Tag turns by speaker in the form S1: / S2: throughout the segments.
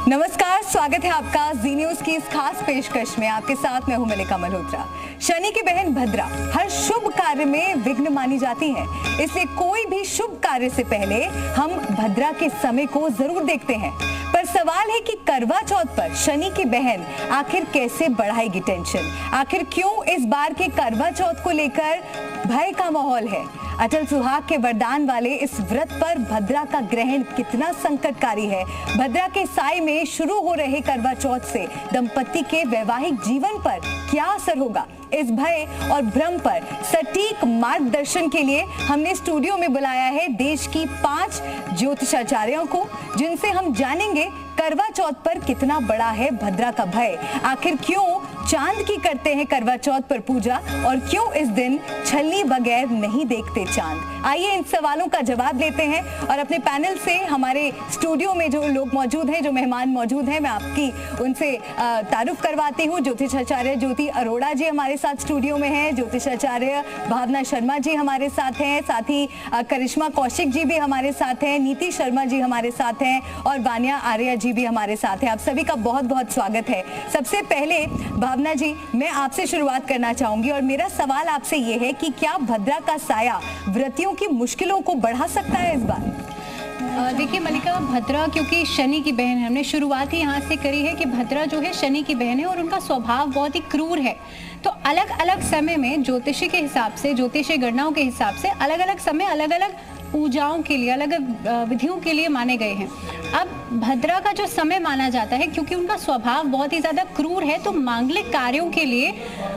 S1: नमस्कार, स्वागत है आपका जी न्यूज की इस खास पेशकश में। आपके साथ मैं हूं मलिका मल्होत्रा। शनि की बहन भद्रा हर शुभ कार्य में विघ्न मानी जाती है, इसलिए कोई भी शुभ कार्य से पहले हम भद्रा के समय को जरूर देखते हैं। पर सवाल है कि करवा चौथ पर शनि की बहन आखिर कैसे बढ़ाएगी टेंशन? आखिर क्यों इस बार के करवा चौथ को लेकर भय का माहौल है? अटल सुहाग के वरदान वाले इस व्रत पर भद्रा का ग्रहण कितना संकटकारी है? भद्रा के साए में शुरू हो रहे करवा चौथ से दंपति के वैवाहिक जीवन पर क्या असर होगा? इस भय और भ्रम पर सटीक मार्गदर्शन के लिए हमने स्टूडियो में बुलाया है देश की 5 ज्योतिषाचार्यों को, जिनसे हम जानेंगे करवा चौथ पर कितना बड़ा है भद्रा का भय, आखिर क्यों चांद की करते हैं करवा चौथ पर पूजा और क्यों इस दिन छलनी बगैर नहीं देखते चांद। आइए इन सवालों का जवाब लेते हैं और अपने पैनल से हमारे स्टूडियो में जो लोग मौजूद हैं, जो मेहमान मौजूद हैं, मैं आपकी उनसे तारुफ करवाती हूँ। ज्योतिषाचार्य ज्योति अरोड़ा जी हमारे साथ स्टूडियो में हैं, ज्योतिषाचार्य भावना शर्मा जी हमारे साथ हैं, साथ ही करिश्मा कौशिक जी भी हमारे साथ हैं, नीति शर्मा जी हमारे साथ हैं और वानिया आर्या जी भी हमारे साथ हैं। आप सभी का बहुत बहुत स्वागत है। सबसे पहले भावना जी, मैं आपसे शुरुआत करना चाहूंगी और मेरा सवाल आपसे ये है कि क्या भद्रा का साया व्रतियों की मुश्किलों को बढ़ा सकता है इस बार?
S2: देखिए मलिका, भद्रा क्योंकि शनि की बहन है, हमने शुरुआत ही यहाँ से करी है कि भद्रा जो है शनि की बहन है और उनका स्वभाव बहुत ही क्रूर है। तो अलग अलग समय में ज्योतिषी के हिसाब से, ज्योतिषीय गणनाओं के हिसाब से अलग अलग समय अलग अलग पूजाओं के लिए, अलग अलग विधियों के लिए माने गए हैं। अब भद्रा का जो समय माना जाता है, क्योंकि उनका स्वभाव बहुत ही ज्यादा क्रूर है, तो मांगलिक कार्यों के लिए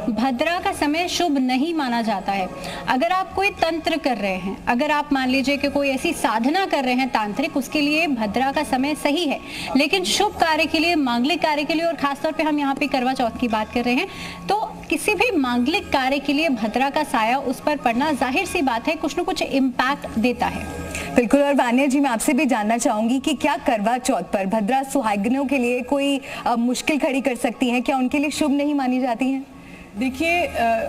S2: भद्रा का समय शुभ नहीं माना जाता है। अगर आप कोई तंत्र कर रहे हैं, अगर आप मान लीजिए कि कोई ऐसी साधना कर रहे हैं तांत्रिक, उसके लिए भद्रा का समय सही है। लेकिन शुभ कार्य के लिए, मांगलिक कार्य के लिए, और खासतौर पे हम यहाँ पे करवा चौथ की बात कर रहे हैं, तो किसी भी मांगलिक कार्य के लिए भद्रा का साया उस पर पड़ना जाहिर सी बात है कुछ न कुछ इम्पैक्ट देता है।
S1: बिल्कुल। और वानिया जी, मैं आपसे भी जानना चाहूंगी कि क्या करवा चौथ पर भद्रा सुहागिनों के लिए कोई मुश्किल खड़ी कर सकती हैं? क्या उनके लिए शुभ नहीं मानी जाती हैं?
S3: देखिए,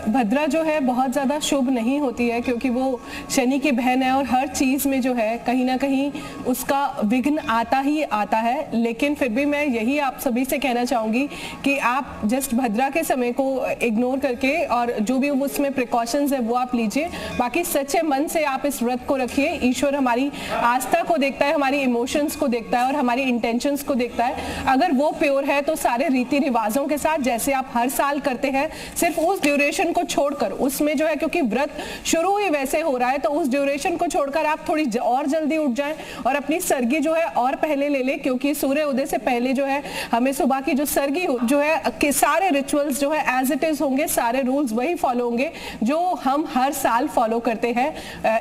S3: भद्रा जो है बहुत ज़्यादा शुभ नहीं होती है, क्योंकि वो शनि की बहन है और हर चीज़ में जो है कहीं ना कहीं उसका विघ्न आता ही आता है। लेकिन फिर भी मैं यही आप सभी से कहना चाहूँगी कि आप जस्ट भद्रा के समय को इग्नोर करके और जो भी उसमें प्रिकॉशंस है वो आप लीजिए। बाकी सच्चे मन से आप इस व्रत को रखिए। ईश्वर हमारी आस्था को देखता है, हमारी इमोशंस को देखता है और हमारी इंटेंशंस को देखता है। अगर वो प्योर है तो सारे रीति रिवाजों के साथ जैसे आप हर साल करते हैं, सिर्फ उस ड्यूरेशन को छोड़कर, उसमें जो है क्योंकि व्रत शुरू ही वैसे हो रहा है, तो उस ड्यूरेशन को छोड़कर आप थोड़ी और जल्दी उठ जाएं और अपनी सरगी जो है और पहले ले लें, क्योंकि सूर्य उदय से पहले जो है हमें सुबह की जो सरगी जो है कि सारे रिचुअल्स जो है एज इट इज होंगे, सारे रूल्स वही फॉलो होंगे जो हम हर साल फॉलो करते हैं,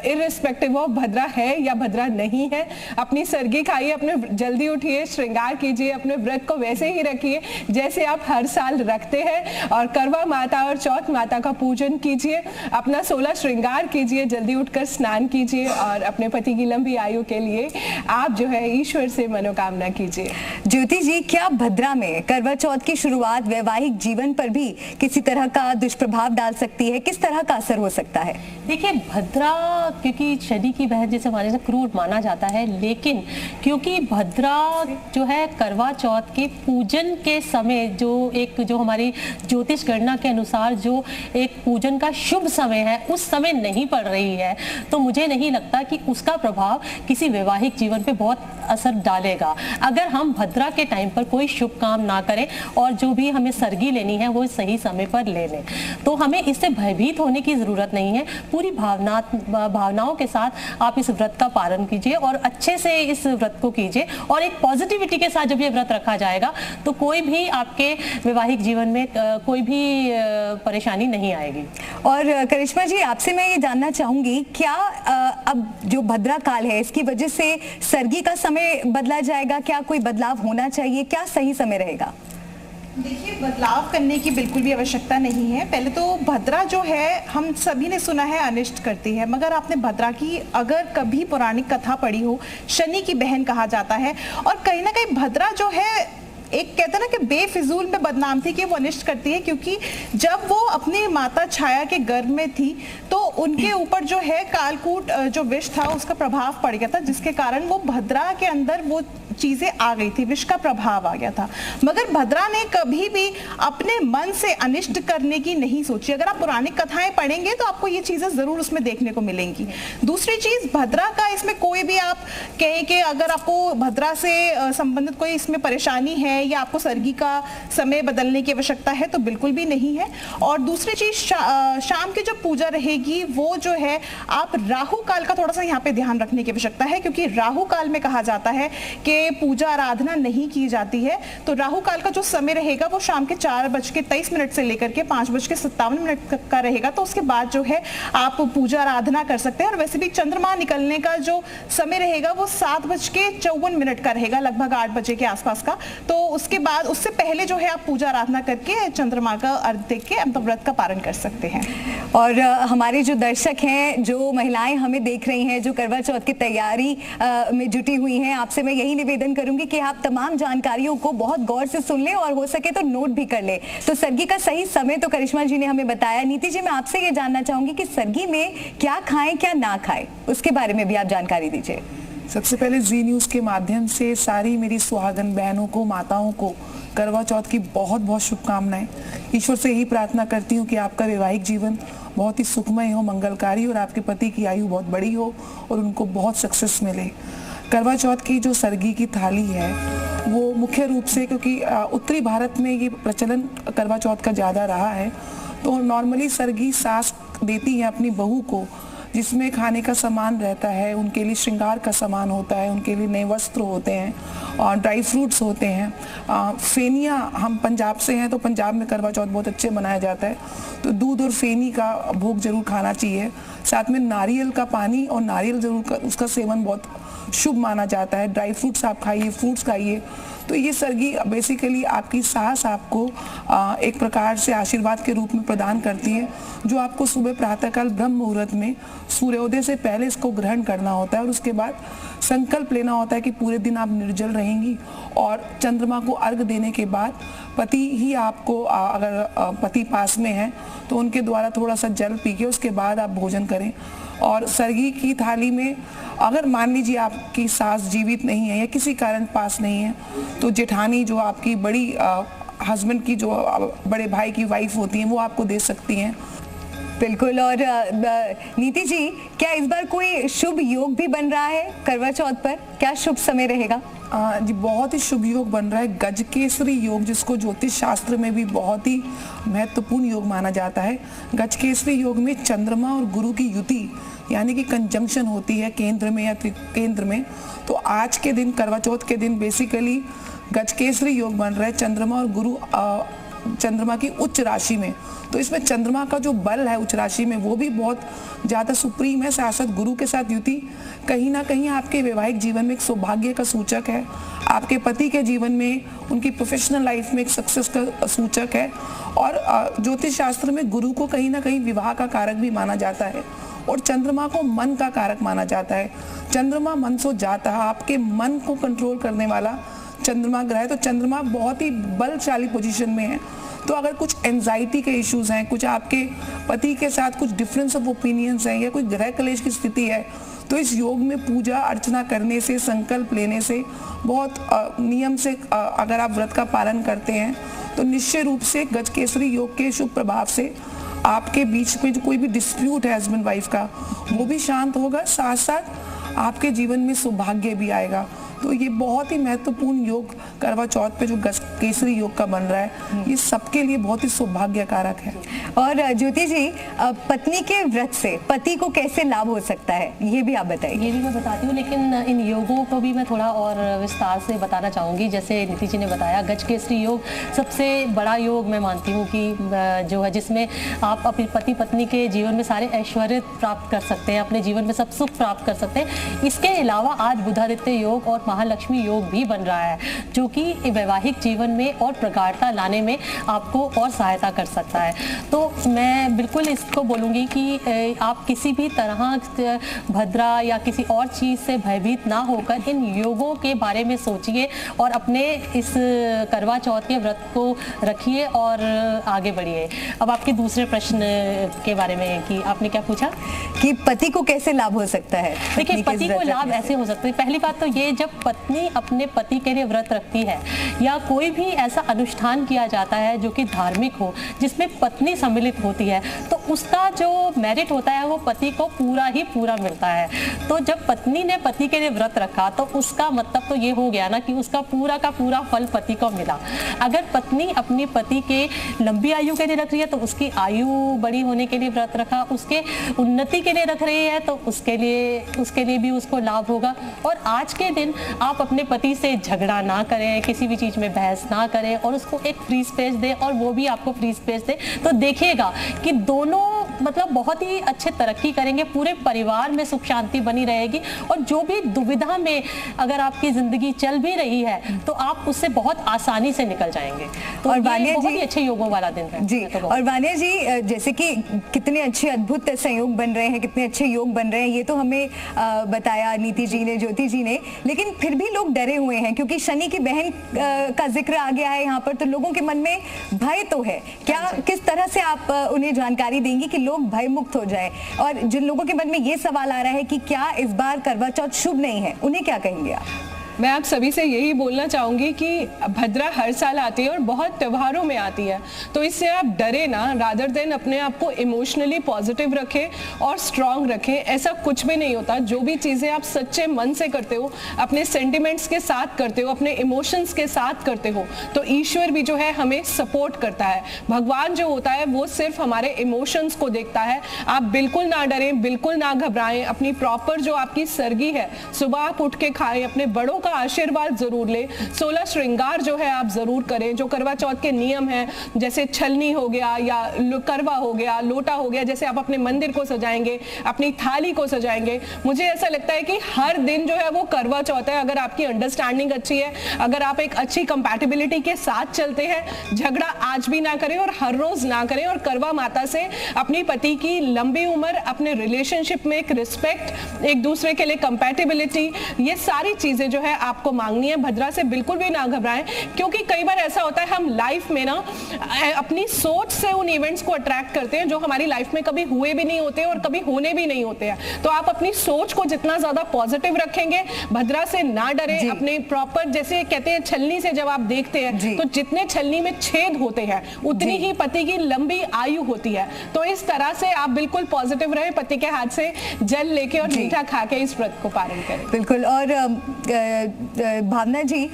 S3: इररिस्पेक्टिव ऑफ भद्रा है या भद्रा नहीं है। अपनी सरगी खाइए, अपने जल्दी उठिए, श्रृंगार कीजिए, अपने व्रत को वैसे ही रखिए जैसे आप हर साल रखते हैं और करवा माता और चौथ माता का पूजन कीजिए, अपना 16 श्रृंगार कीजिए, जल्दी उठकर स्नान कीजिए और अपने पति की लंबी आयु के लिए आप जो है ईश्वर से मनोकामना कीजिए।
S1: ज्योति जी, क्या भद्रा में करवा चौथ की शुरुआत वैवाहिक जीवन पर भी किसी तरह का दुष्प्रभाव डाल सकती है? किस तरह का असर हो सकता है?
S4: देखिए, भद्रा क्योंकि शनि की बहन जैसे माने क्रूर माना जाता है, लेकिन क्योंकि भद्रा जो है करवा चौथ के पूजन के समय जो हमारी ज्योतिष गणना के अनुसार जो एक पूजन का शुभ समय है, उस समय नहीं पड़ रही है, तो मुझे नहीं लगता कि उसका प्रभाव किसी वैवाहिक जीवन पे बहुत असर डालेगा। अगर हम भद्रा के टाइम पर कोई शुभ काम ना करें और जो भी हमें सरगी लेनी है वो सही समय पर ले लें, तो हमें इससे भयभीत होने की जरूरत नहीं है। पूरी भावनाओं के साथ आप इस व्रत का पालन कीजिए और अच्छे से इस व्रत को कीजिए, और एक पॉजिटिविटी के साथ जब ये व्रत रखा जाएगा तो कोई भी आपके वैवाहिक जीवन में कोई भी परेशानी नहीं आएगी।
S1: और करिश्मा जी, आपसे मैं ये जानना चाहूंगी, क्या अब जो भद्रा काल है इसकी वजह से सरगी का समय बदला जाएगा? क्या कोई बदलाव होना चाहिए? क्या सही समय रहेगा?
S5: देखिए, बदलाव करने की बिल्कुल भी आवश्यकता नहीं है। पहले तो भद्रा जो है हम सभी ने सुना है अनिष्ट करती है, मगर आपने भद्रा की अगर कभी पौराणिक कथा पढ़ी हो, शनि की बहन कहा जाता है और कहीं ना कहीं भद्रा जो है एक कहते ना कि बेफिजूल में बदनाम थी कि वो अनिष्ट करती है, क्योंकि जब वो अपनी माता छाया के गर्भ में थी तो उनके ऊपर जो है कालकूट जो विष था उसका प्रभाव पड़ गया था, जिसके कारण वो भद्रा के अंदर वो चीजें आ गई थी, विष का प्रभाव आ गया था। मगर भद्रा ने कभी भी अपने मन से अनिष्ट करने की नहीं सोची। अगर आप पौराणिक कथाएं पढ़ेंगे तो आपको ये चीजें जरूर उसमें देखने को मिलेंगी। दूसरी चीज, भद्रा का इसमें कोई भी आप कहें कि अगर आपको भद्रा से संबंधित कोई इसमें परेशानी है या आपको सर्गी का समय बदलने की आवश्यकता है तो बिल्कुल भी नहीं है। और दूसरी चीज, शाम की जो पूजा रहेगी वो जो है आप राहु काल का थोड़ा सा यहाँ पे ध्यान रखने की आवश्यकता है, क्योंकि राहु काल में कहा जाता है कि पूजा आराधना नहीं की जाती है। तो राहु काल का जो समय रहेगा वो शाम के 4:23 से लेकर के 5:57 का रहेगा। तो उसके बाद जो है आप पूजा आराधना कर सकते हैं। और वैसे भी चंद्रमा निकलने का जो समय रहेगा वो 7:54 का रहेगा, लगभग 8 बजे के आसपास का। तो उसके बाद, उससे पहले जो है आप पूजा आराधना करके चंद्रमा का अर्घ देख के मतलब व्रत का पारण कर सकते हैं।
S1: और हमारे जो दर्शक हैं, जो महिलाएं हमें देख रही हैं, जो करवा चौथ की तैयारी में जुटी हुई हैं, आपसे मैं यही निवेदन करूंगी कि आप तमाम जानकारियों को बहुत गौर से सुन लें और हो सके तो नोट भी कर लें। तो सर्गी का सही समय तो करिश्मा जी ने हमें बताया। नीति जी, मैं आपसे ये जानना चाहूंगी कि सर्गी में क्या खाएं क्या ना खाएं, उसके बारे में भी आप जानकारी दीजिए।
S6: सबसे पहले जी न्यूज़ के माध्यम से सारी मेरी सुहागन बहनों को, माताओं को करवा चौथ की बहुत बहुत शुभकामनाएं। ईश्वर से यही प्रार्थना करती हूँ कि आपका वैवाहिक जीवन बहुत ही सुखमय हो, मंगलकारी, और आपके पति की आयु बहुत बड़ी हो और उनको बहुत सक्सेस मिले। करवा चौथ की जो सर्गी की थाली है वो मुख्य रूप से, क्योंकि उत्तरी भारत में ये प्रचलन करवा चौथ का ज़्यादा रहा है, तो नॉर्मली सर्गी सास देती है अपनी बहू को, जिसमें खाने का सामान रहता है, उनके लिए श्रृंगार का सामान होता है, उनके लिए नए वस्त्र होते हैं और ड्राई फ्रूट्स होते हैं। फेनिया, हम पंजाब से हैं तो पंजाब में करवा चौथ बहुत अच्छे मनाया जाता है, तो दूध और फेनी का भोग जरूर खाना चाहिए। साथ में नारियल का पानी और नारियल जरूर उसका सेवन बहुत शुभ माना जाता है। ड्राई फ्रूट्स आप खाइए, फ्रूट्स खाइए। तो ये सर्गी बेसिकली आपकी सास आपको एक प्रकार से आशीर्वाद के रूप में प्रदान करती है, जो आपको सुबह प्रातःकाल ब्रह्म मुहूर्त में सूर्योदय से पहले इसको ग्रहण करना होता है और उसके बाद संकल्प लेना होता है कि पूरे दिन आप निर्जल रहेंगी। और चंद्रमा को अर्घ देने के बाद पति ही आपको, अगर पति पास में है तो उनके द्वारा थोड़ा सा जल पी के उसके बाद आप भोजन करें। और सर्गी की थाली में अगर मान लीजिए आपकी सास जीवित नहीं है या किसी कारण पास नहीं है, तो जेठानी जो आपकी बड़ी हस्बैंड की जो बड़े भाई की वाइफ होती हैं वो आपको दे सकती हैं।
S1: बिल्कुल। और नीति जी, क्या इस बार कोई शुभ योग भी बन रहा है करवा चौथ पर? क्या शुभ समय रहेगा?
S6: जी, बहुत ही शुभ योग बन रहा है। गजकेसरी योग, जिसको ज्योतिष शास्त्र में भी बहुत ही महत्वपूर्ण योग माना जाता है। गजकेसरी योग में चंद्रमा और गुरु की युति यानी कि कंजंक्शन होती है केंद्र में या त्रिकेंद्र में। तो आज के दिन, करवा चौथ के दिन, बेसिकली गजकेसरी योग बन रहा है चंद्रमा और गुरु, चंद्रमा की उच्च राशि में। तो इसमें चंद्रमा का जो बल है उच्च राशि में वो भी बहुत ज़्यादा सुप्रीम है। साथ साथ गुरु के साथ युति कहीं ना कहीं आपके वैवाहिक जीवन में एक सौभाग्य का सूचक है, आपके पति के जीवन में, उनकी प्रोफेशनल लाइफ में एक सक्सेस का सूचक है। और ज्योतिष शास्त्र में गुरु को कहीं ना कहीं विवाह का कारक भी माना जाता है और चंद्रमा को मन का कारक माना जाता है। चंद्रमा मन सो जाता है, आपके मन को कंट्रोल करने वाला चंद्रमा ग्रह है। तो चंद्रमा बहुत ही बलशाली पोजीशन में है। तो अगर कुछ एंजाइटी के इश्यूज हैं, कुछ आपके पति के साथ कुछ डिफरेंस ऑफ ओपिनियंस हैं या कोई ग्रह कलेश की स्थिति है, तो इस योग में पूजा अर्चना करने से, संकल्प लेने से, बहुत नियम से अगर आप व्रत का पालन करते हैं तो निश्चय रूप से गजकेसरी योग के शुभ प्रभाव से आपके बीच में जो कोई भी डिस्प्यूट है हस्बैंड वाइफ का, वो भी शांत होगा। साथ साथ आपके जीवन में सौभाग्य भी आएगा। तो ये बहुत ही महत्वपूर्ण योग करवा चौथ पे जो गजकेसरी योग का बन रहा है, ये सबके लिए बहुत ही सौभाग्य कारक है।
S1: और ज्योति जी, पत्नी के व्रत से पति को कैसे लाभ हो सकता है, ये भी आप बताइए।
S4: ये भी मैं बताती हूँ, लेकिन इन योगों को भी मैं थोड़ा और विस्तार से बताना चाहूँगी। जैसे नीति जी ने बताया, गजकेसरी योग सबसे बड़ा योग मैं मानती हूँ कि जो है जिसमें आप अपने पति पत्नी के जीवन में सारे ऐश्वर्य प्राप्त कर सकते हैं, अपने जीवन में सब सुख प्राप्त कर सकते हैं। इसके अलावा आज बुधादित्य योग और महालक्ष्मी योग भी बन रहा है, जो कि वैवाहिक जीवन में और प्रगाढ़ता लाने में आपको और सहायता कर सकता है। तो मैं बिल्कुल इसको बोलूँगी कि आप किसी भी तरह भद्रा या किसी और चीज़ से भयभीत ना होकर इन योगों के बारे में सोचिए और अपने इस करवा चौथ के व्रत को रखिए और आगे बढ़िए। अब आपके दूसरे प्रश्न के बारे में कि आपने क्या पूछा
S1: कि पति को कैसे लाभ हो सकता है?
S4: देखिए, पति को लाभ ऐसे हो सकते हैं। पहली बात तो ये, जब पत्नी अपने पति के लिए व्रत रखती है या कोई भी ऐसा अनुष्ठान किया जाता है जो कि धार्मिक हो, जिसमें पत्नी सम्मिलित होती है, तो उसका जो मेरिट होता है वो पति को पूरा ही पूरा मिलता है। तो जब पत्नी ने पति के लिए व्रत रखा तो उसका मतलब तो ये हो गया ना कि उसका पूरा का पूरा फल पति को मिला। अगर पत्नी अपनी पति के लंबी आयु के लिए रख रही है तो उसकी आयु बड़ी होने के लिए व्रत रखा, उसके उन्नति के लिए रख रही है तो उसके लिए भी उसको लाभ होगा। और आज के दिन आप अपने पति से झगड़ा ना करें, किसी भी चीज में बहस ना करें और उसको एक फ्री स्पेस दें और वो भी आपको फ्री स्पेस दे, तो देखिएगा कि दोनों मतलब बहुत ही अच्छे तरक्की करेंगे, पूरे परिवार में सुख शांति बनी रहेगी। और जो भी दुविधा में अगर आपकी जिंदगी चल भी रही है तो आप उससे बहुत आसानी से निकल जाएंगे। तो
S1: और
S4: ये
S1: वानिया
S4: बहुत
S1: जी,
S4: ही अच्छे योगों वाला दिन है
S1: जी। और वानिया जी, जैसे कि कितने अच्छे अद्भुत संयोग बन रहे हैं, कितने अच्छे योग बन रहे हैं, ये तो हमें बताया नीति जी ने, ज्योति जी ने, लेकिन फिर भी लोग डरे हुए हैं क्योंकि शनि की बहन का जिक्र आ गया है यहाँ पर, तो लोगों के मन में भय तो है। क्या किस तरह से आप उन्हें जानकारी देंगी कि लोग भय मुक्त हो जाए? और जिन लोगों के मन में ये सवाल आ रहा है कि क्या इस बार करवा चौथ शुभ नहीं है, उन्हें क्या कहेंगे आप?
S3: मैं आप सभी से यही बोलना चाहूँगी कि भद्रा हर साल आती है और बहुत त्योहारों में आती है, तो इससे आप डरे ना, रादर देन अपने आप को इमोशनली पॉजिटिव रखें और स्ट्रांग रखें। ऐसा कुछ भी नहीं होता। जो भी चीज़ें आप सच्चे मन से करते हो, अपने सेंटिमेंट्स के साथ करते हो, अपने इमोशंस के साथ करते हो, तो ईश्वर भी जो है हमें सपोर्ट करता है। भगवान जो होता है वो सिर्फ हमारे इमोशंस को देखता है। आप बिल्कुल ना डरें, बिल्कुल ना घबराएं। अपनी प्रॉपर जो आपकी सरगी है, सुबह आप उठ के खाएं, अपने बड़ों का आशीर्वाद जरूर ले, 16 श्रृंगार जो है आप जरूर करें। जो करवा चौथ के नियम हैं, जैसे छलनी हो गया या करवा हो गया, लोटा हो गया, जैसे आप अपने मंदिर को सजाएंगे, अपनी थाली को सजाएंगे, मुझे ऐसा लगता है कि हर दिन जो है वो करवा चौथ है। अगर आपकी अंडरस्टैंडिंग अच्छी है, अगर आप एक अच्छी कंपैटिबिलिटी के साथ चलते हैं, झगड़ा आज भी ना करें और हर रोज ना करें, और करवा माता से अपनी पति की लंबी उम्र, अपने रिलेशनशिप में एक रिस्पेक्ट, एक दूसरे के लिए कंपैटिबिलिटी, ये सारी चीजें जो है आपको मांगनी है। भद्रा से बिल्कुल भी ना घबराएं, क्योंकि कई बार ऐसा होता है हम लाइफ में ना अपनी सोच से उन इवेंट्स को अट्रैक्ट करते हैं जो हमारी लाइफ में कभी हुए भी नहीं होते और कभी होने भी नहीं होते हैं। तो आप अपनी सोच को जितना ज्यादा पॉजिटिव रखेंगे, भद्रा से ना डरें। अपने प्रॉपर, जैसे कहते हैं छलनी से जब आप देखते हैं तो जितने छलनी में छेद होते हैं उतनी ही पति की लंबी आयु होती है। तो इस तरह से आप बिल्कुल पॉजिटिव रहे, पति के हाथ से जल लेके और मीठा खा के इस व्रत को पालन करें।
S1: बिल्कुल। और भावना जी,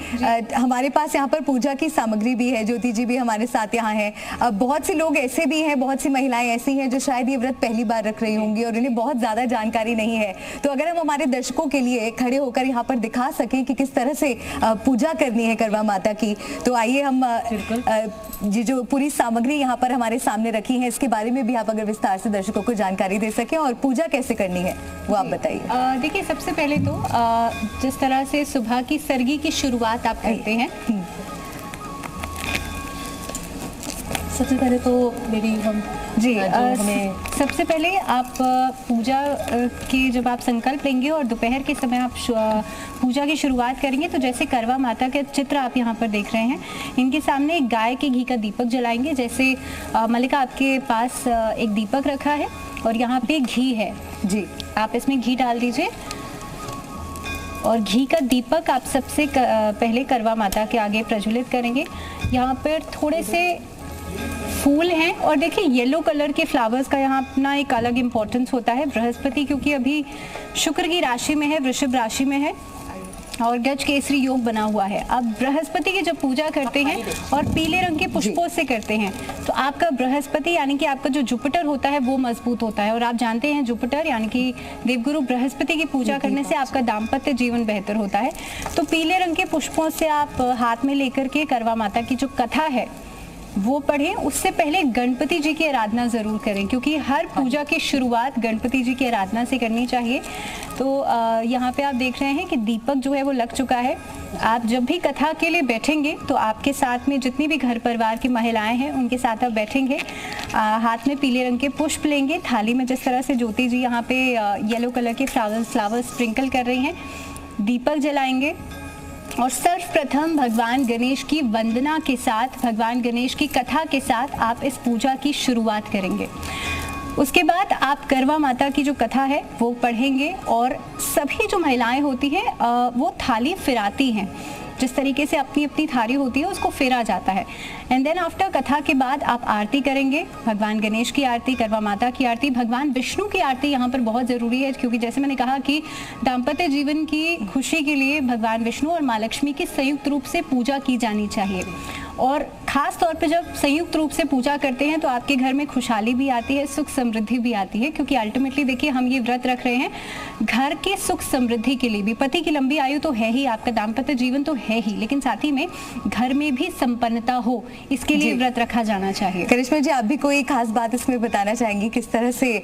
S1: हमारे पास यहाँ पर पूजा की सामग्री भी है, ज्योति जी भी हमारे साथ यहाँ हैं। बहुत से लोग ऐसे भी हैं, बहुत सी महिलाएं ऐसी हैं जो शायद ये व्रत पहली बार रख रही होंगी और उन्हें बहुत ज्यादा जानकारी नहीं है। तो अगर हम हमारे दर्शकों के लिए खड़े होकर यहाँ पर दिखा सकें कि किस तरह से पूजा करनी है करवा माता की, तो आइए हम ये जो पूरी सामग्री यहाँ पर हमारे सामने रखी है इसके बारे में भी आप अगर विस्तार से दर्शकों को जानकारी दे सकें और पूजा कैसे करनी है वो आप बताइए।
S2: देखिए, सबसे पहले तो जिस तरह से सुबह की सरगी की शुरुआत आप करते हैं,
S4: सबसे पहले तो मेरी हम
S2: जी सबसे पहले आप पूजा की जब आप संकल्प लेंगे और दोपहर के समय आप पूजा की शुरुआत करेंगे, तो जैसे करवा माता के चित्र आप यहाँ पर देख रहे हैं, इनके सामने एक गाय के घी का दीपक जलाएंगे। जैसे मलिका आपके पास एक दीपक रखा है और यहाँ पे घी है जी, आप इसमें घी डाल दीजिए और घी का दीपक आप सबसे पहले करवा माता के आगे प्रज्वलित करेंगे। यहाँ पर थोड़े से फूल हैं और देखिए येलो कलर के फ्लावर्स का यहाँ अपना एक अलग इम्पोर्टेंस होता है। बृहस्पति क्योंकि अभी शुक्र की राशि में है, वृषभ राशि में है और गज केसरी योग बना हुआ है। आप बृहस्पति की जब पूजा करते हैं और पीले रंग के पुष्पों से करते हैं तो आपका बृहस्पति यानी कि आपका जो जुपिटर होता है वो मजबूत होता है। और आप जानते हैं जुपिटर यानी कि देवगुरु बृहस्पति की पूजा करने से आपका दाम्पत्य जीवन बेहतर होता है। तो पीले रंग के पुष्पों से आप हाथ में लेकर के करवा माता की जो कथा है वो पढ़ें। उससे पहले गणपति जी की आराधना ज़रूर करें, क्योंकि हर पूजा की शुरुआत गणपति जी की आराधना से करनी चाहिए। तो यहाँ पे आप देख रहे हैं कि दीपक जो है वो लग चुका है। आप जब भी कथा के लिए बैठेंगे तो आपके साथ में जितनी भी घर परिवार की महिलाएं हैं उनके साथ आप बैठेंगे। हाथ में पीले रंग के पुष्प लेंगे। थाली में जिस तरह से ज्योति जी यहाँ पे येलो कलर के फ्लावर स्प्रिंकल कर रही हैं, दीपक जलाएंगे और सर्वप्रथम भगवान गणेश की वंदना के साथ, भगवान गणेश की कथा के साथ आप इस पूजा की शुरुआत करेंगे। उसके बाद आप करवा माता की जो कथा है वो पढ़ेंगे और सभी जो महिलाएं होती हैं वो थाली फिराती हैं। जिस तरीके से अपनी अपनी थाली होती है उसको फेरा जाता है। एंड देन आफ्टर कथा के बाद आप आरती करेंगे। भगवान गणेश की आरती, करवा माता की आरती, भगवान विष्णु की आरती यहाँ पर बहुत ज़रूरी है, क्योंकि जैसे मैंने कहा कि दाम्पत्य जीवन की खुशी के लिए भगवान विष्णु और माँ लक्ष्मी की संयुक्त रूप से पूजा की जानी चाहिए। और ख़ास तौर पे जब संयुक्त रूप से पूजा करते हैं तो आपके घर में खुशहाली भी आती है, सुख समृद्धि भी आती है, क्योंकि अल्टीमेटली देखिए हम ये व्रत रख रहे हैं घर के सुख समृद्धि के लिए भी। पति की लंबी आयु तो है ही, आपका दाम्पत्य जीवन तो है ही, लेकिन साथ ही में घर में भी संपन्नता हो, इसके लिए व्रत रखा जाना चाहिए।
S1: करिश्मा जी, आप भी कोई खास बात इसमें बताना चाहेंगी, किस तरह से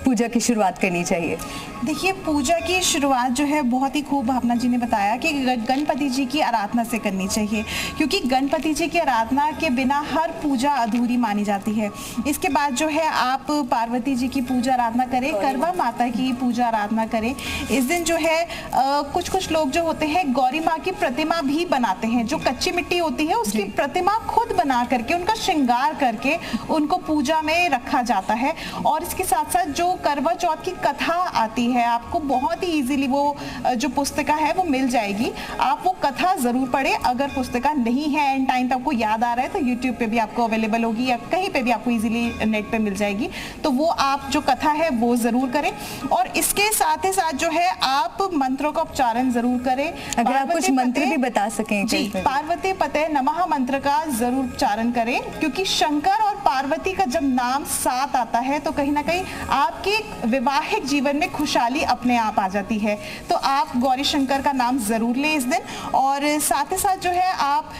S1: पूजा की शुरुआत करनी चाहिए?
S5: देखिए, पूजा की शुरुआत जो है बहुत ही खूब भावना जी ने बताया कि गणपति जी की आराधना से करनी चाहिए, क्योंकि गणपति जी की आराधना के बिना हर पूजा अधूरी मानी जाती है। इसके बाद जो है आप पार्वती जी की पूजा आराधना करें, करवा माता की पूजा आराधना करें। इस दिन जो है कुछ कुछ लोग जो होते हैं गौरी माँ की प्रतिमा भी बनाते हैं, जो कच्ची मिट्टी होती है उसकी प्रतिमा खुद बना करके उनका श्रृंगार करके उनको पूजा में रखा जाता है। और इसके साथ साथ जो करवा चौथ की कथा आती है, आपको बहुत ही इजीली वो जो पुस्तिका है वो मिल जाएगी। आप वो कथा जरूर पढ़ें। अगर पुस्तिका नहीं है एंड टाइम पे आपको याद आ रहा है तो यूट्यूब पे भी आपको अवेलेबल होगी या कहीं पे भी आपको इजीली नेट पे मिल जाएगी, तो वो आप जो कथा है वो जरूर करें। और इसके साथ ही साथ जो है आप मंत्रों का उच्चारण जरूर करें।
S1: अगर आप कुछ मंत्र भी बता सकें
S5: जी, पार्वती पते नमः मंत्र का जरूर उच्चारण करें, क्योंकि शंकर और पार्वती का जब नाम साथ आता है तो कहीं ना कहीं आपके वैवाहिक जीवन में खुशहाली अपने आप आ जाती है। तो आप गौरी शंकर का नाम जरूर लें इस दिन। और साथ ही साथ जो है आप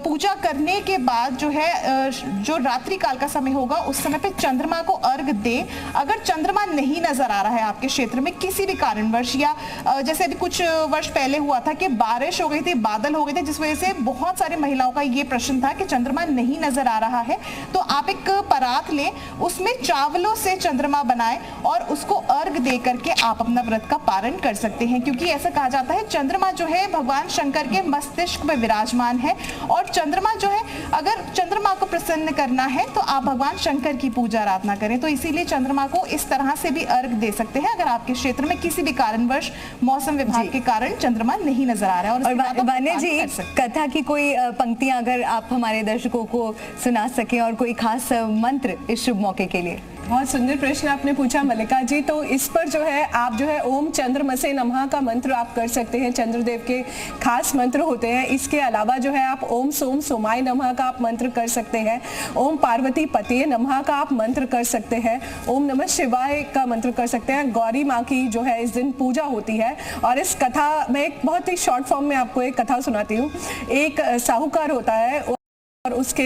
S5: पूजा करने के बाद जो है जो रात्रि काल का समय होगा उस समय पे चंद्रमा को अर्घ दें। अगर चंद्रमा नहीं नजर आ रहा है आपके क्षेत्र में किसी भी कारणवश, या जैसे अभी कुछ वर्ष पहले हुआ था कि बारिश हो गई थी, बादल हो गए थे, जिस वजह से बहुत सारी महिलाओं का ये प्रश्न था कि चंद्रमा नहीं नजर आ रहा है, तो आप एक परात लें, उसमें चावलों से चंद्रमा बनाएं और उसको अर्घ दे करके आप अपना व्रत का पारण कर सकते हैं। क्योंकि ऐसा कहा जाता है चंद्रमा जो है भगवान शंकर के मस्तिष्क में विराजमान है, और चंद्रमा जो है अगर चंद्रमा को प्रसन्न करना है तो आप भगवान शंकर की पूजा आराधना करें। तो इसीलिए चंद्रमा को इस तरह से भी अर्घ दे सकते हैं अगर आपके क्षेत्र में किसी भी कारणवश मौसम विभाग के कारण चंद्रमा नहीं नजर आ रहा है।
S1: और वान्या जी, कथा की कोई पंक्तियां अगर आप हमारे दर्शकों को सुना सकें और कोई खास मंत्र इस शुभ मौके के लिए।
S3: बहुत सुंदर प्रश्न आपने पूछा मल्लिका जी। तो इस पर जो है आप जो है ओम चंद्रमसे नमः का मंत्र आप कर सकते हैं, चंद्रदेव के खास मंत्र होते हैं। इसके अलावा जो है आप ओम सोम सोमाय नमः का आप मंत्र कर सकते हैं, ओम पार्वती पते नमः का आप मंत्र कर सकते हैं, ओम नमः शिवाय का मंत्र कर सकते हैं। गौरी माँ की जो है इस दिन पूजा होती है। और इस कथा में एक बहुत ही शॉर्ट फॉर्म में आपको एक कथा सुनाती हूँ। एक साहूकार होता है और उसके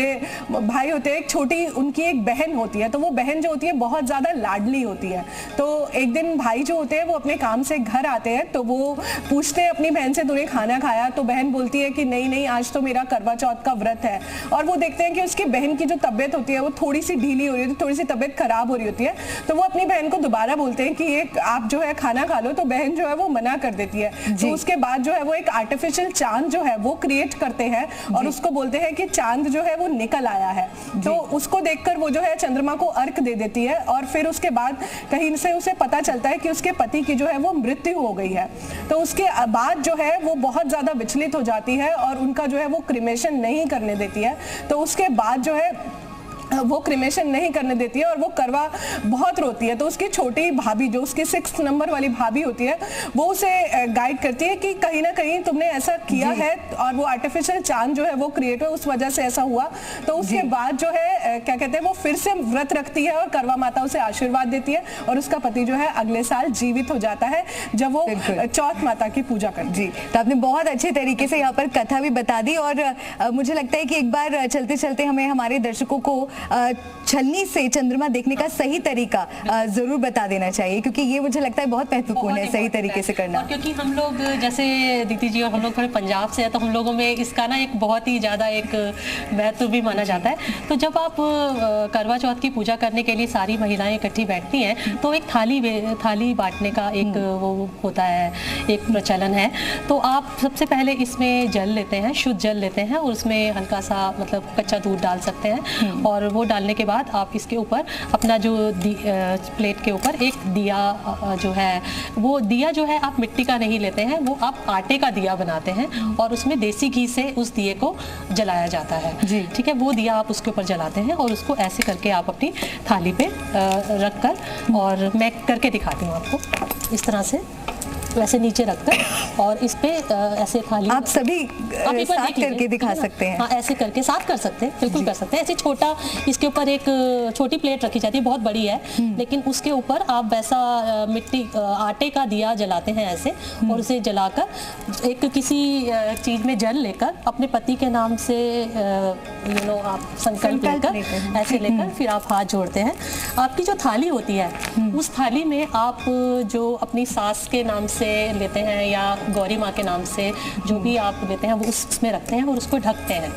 S3: भाई होते हैं, एक छोटी उनकी एक बहन होती है। तो वो बहन जो होती है बहुत ज़्यादा लाडली होती है। तो एक दिन भाई जो होते हैं वो अपने काम से घर आते हैं, तो वो पूछते हैं अपनी बहन से तूने खाना खाया? तो बहन बोलती है कि नहीं नहीं, आज तो मेरा करवा चौथ का व्रत है। और वो देखते हैं कि उसकी बहन की जो तबीयत होती है वो थोड़ी सी ढीली हो रही होती है, थोड़ी सी तबीयत खराब हो रही होती है। तो वो अपनी बहन को दोबारा बोलते हैं कि ये आप जो है खाना खा लो, तो बहन जो है वो मना कर देती है। तो उसके बाद जो है वो एक आर्टिफिशियल चांद जो है वो क्रिएट करते हैं और उसको बोलते हैं कि चांद जो है वो निकल आया है। तो उसको देखकर वो जो है चंद्रमा को अर्घ दे देती है। और फिर उसके बाद कहीं से उसे पता चलता है कि उसके पति की जो है वो मृत्यु हो गई है। तो उसके बाद जो है वो बहुत ज्यादा विचलित हो जाती है और उनका जो है वो क्रिमेशन नहीं करने देती है। तो उसके बाद जो है वो क्रिमेशन नहीं करने देती है और वो करवा बहुत रोती है। तो उसकी छोटी भाभी जो उसकी 6 नंबर वाली भाभी होती है वो उसे गाइड करती है कि कहीं ना कहीं तुमने ऐसा किया है और वो आर्टिफिशियल चांद जो है वो क्रिएट हुआ, उस वजह से ऐसा हुआ। तो उसके बाद जो है क्या कहते हैं वो फिर से व्रत रखती है और करवा माता उसे आशीर्वाद देती है और उसका पति जो है अगले साल जीवित हो जाता है जब वो चौथ माता की पूजा करती है।
S1: तो आपने बहुत अच्छे तरीके से यहाँ पर कथा भी बता दी और मुझे लगता है कि एक बार चलते चलते हमें हमारे दर्शकों को छलनी से चंद्रमा देखने का सही तरीका जरूर बता देना चाहिए, क्योंकि ये मुझे लगता है बहुत महत्वपूर्ण है सही तरीके से करना।
S4: और क्योंकि हम लोग जैसे दीदी जी और हम लोग थोड़े पंजाब से हैं तो हम लोगों में इसका ना एक बहुत ही ज़्यादा एक महत्व भी माना जाता है। तो जब आप करवा चौथ की पूजा करने के लिए सारी महिलाएं इकट्ठी बैठती हैं तो एक थाली बांटने का एक वो होता है, एक प्रचलन है। तो आप सबसे पहले इसमें जल लेते हैं, शुद्ध जल लेते हैं और उसमें हल्का सा मतलब कच्चा दूध डाल सकते हैं और वो डालने के बाद आप इसके ऊपर अपना जो प्लेट के ऊपर एक दिया जो है, वो दिया जो है आप मिट्टी का नहीं लेते हैं, वो आप आटे का दिया बनाते हैं और उसमें देसी घी से उस दिए को जलाया जाता है। ठीक है, वो दिया आप उसके ऊपर जलाते हैं और उसको ऐसे करके आप अपनी थाली पे रख कर, और मैं करके दिखाती हूँ आपको, इस तरह से वैसे नीचे रखकर और इस पे ऐसे थाली
S1: आप सभी साथ करके दिखा सकते हैं।
S4: हाँ, ऐसे करके साथ कर सकते हैं, बिल्कुल कर सकते हैं। ऐसे छोटा इसके ऊपर एक छोटी प्लेट रखी जाती है, बहुत बड़ी है, लेकिन उसके ऊपर आप वैसा मिट्टी आटे का दिया जलाते हैं ऐसे, और उसे जलाकर एक किसी चीज में जल लेकर अपने पति के नाम से आप संकल्प लेकर ऐसे लेकर फिर आप हाथ जोड़ते हैं। आपकी जो थाली होती है उस थाली में आप जो अपनी सास के नाम से लेते हैं या गौरी माँ के नाम से जो भी आप लेते हैं वो उसमें रखते हैं और उसको ढकते हैं।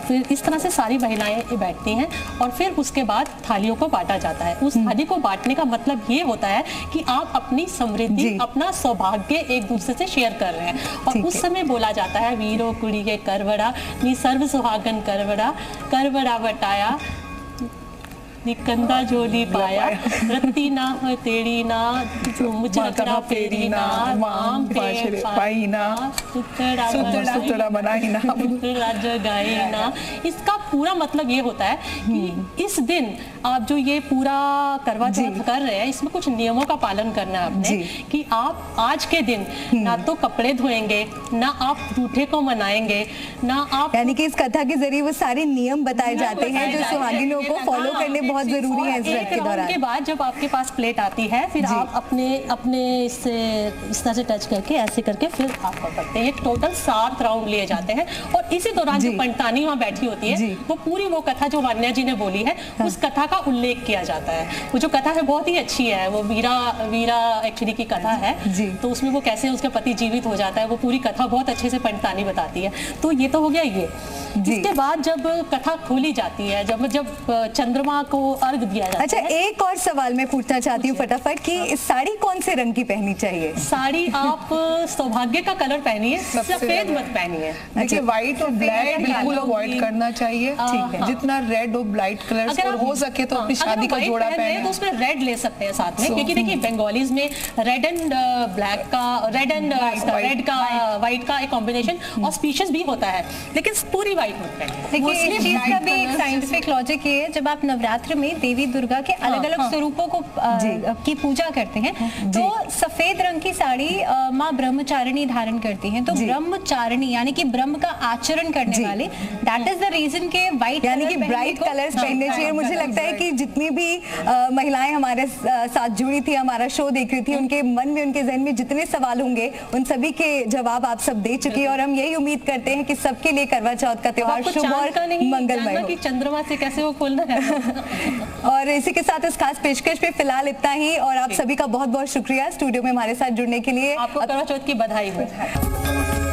S4: फिर इस तरह से सारी महिलाएं बैठती हैं और फिर उसके बाद थालियों को बांटा जाता है। उस थाली को बांटने का मतलब ये होता है कि आप अपनी समृद्धि, अपना सौभाग्य एक दूसरे से शेयर कर रहे हैं। और उस समय बोला जाता है, वीरो कुड़ी के करवड़ा नी सर्व सुहागन करवड़ा बटाया कंधा जोली पाया रत्ती ना तेरी ना मुझकरा फेरी ना माम पे पाई ना सुतरा बनाई ना जगाई ना। इसका पूरा मतलब ये होता है कि इस दिन आप जो ये पूरा करवा चौथ कर रहे हैं इसमें कुछ नियमों का पालन करना है आपने, कि आप आज के दिन ना तो कपड़े धोएंगे, ना आप रूठे को मनाएंगे, ना आप,
S1: यानी कि इस कथा के जरिए वो सारे नियम बताए जाते हैं जो सुहागिनों को फॉलो करने बहुत जरूरी है इस व्रत के दौरान।
S4: के बाद जब आपके पास प्लेट आती है फिर आप अपने इससे इस तरह से टच करके ऐसे करके फिर आप पकड़ते हैं। टोटल 7 राउंड लिए जाते हैं और इसी दौरान जो पंडितानी वहाँ बैठी होती है वो पूरी वो कथा जो वान्या जी ने बोली है उस कथा का उल्लेख किया जाता है। वो जो कथा है बहुत ही अच्छी है, वो वीरा एक्चुअली की कथा है। तो उसमें वो कैसे उसका पति जीवित हो जाता है वो पूरी कथा बहुत अच्छे से पंडितानी बताती है। तो ये तो हो गया ये। इसके बाद जब कथा खोली जाती है, जब चंद्रमा को अर्घ दिया जाता है।
S1: अच्छा, एक और सवाल मैं पूछना चाहती हूँ फटाफट कि साड़ी कौन से रंग की पहननी चाहिए?
S4: साड़ी आप सौभाग्य का कलर पहनिए, सफेद मत पहनिए।
S6: देखिए व्हाइट और ब्लैक बिल्कुल अवॉइड करना चाहिए। ठीक है, जितना रेड और ब्लाइट कलर्स हो सके तो अपनी शादी का जोड़ा पहने
S4: तो उसमें रेड ले सकते हैं साथ में, क्योंकि देखिए बंगालीज में रेड एंड ब्लैक का, रेड एंड रेड का व्हाइट का एक कॉम्बिनेशन ऑस्पिशियस भी होता है, लेकिन पूरी व्हाइट मत पहनिए।
S2: देखिए इस चीज का भी एक साइंटिफिक लॉजिक ये है, जब आप नवरात्र में देवी दुर्गा के अलग अलग स्वरूपों को की पूजा करते हैं तो सफेद रंग की साड़ी माँ ब्रह्मचारिणी धारण करती हैं। तो ब्रह्मचारिणी यानी कि ब्रह्म का आचरण करने वाले, दैट इज द रीजन के व्हाइट
S1: यानी कि ब्राइट कलर्स पहनने चाहिए। मुझे लगता है कि जितनी भी महिलाएं हमारे साथ जुड़ी थी, हमारा शो देख रही थी, उनके मन में, उनके जहन में जितने सवाल होंगे उन सभी के जवाब आप सब दे चुके हैं और हम यही उम्मीद करते हैं कि सबके लिए करवा चौथ का त्योहार शुभ और मंगलमय हो।
S4: कि चंद्रमा से कैसे वो खोलना है।
S1: और इसी के साथ इस खास पेशकश पे फिलहाल इतना ही, और आप सभी का बहुत बहुत शुक्रिया स्टूडियो में हमारे साथ जुड़ने के लिए।
S4: आपको करवा चौथ की बधाई हो।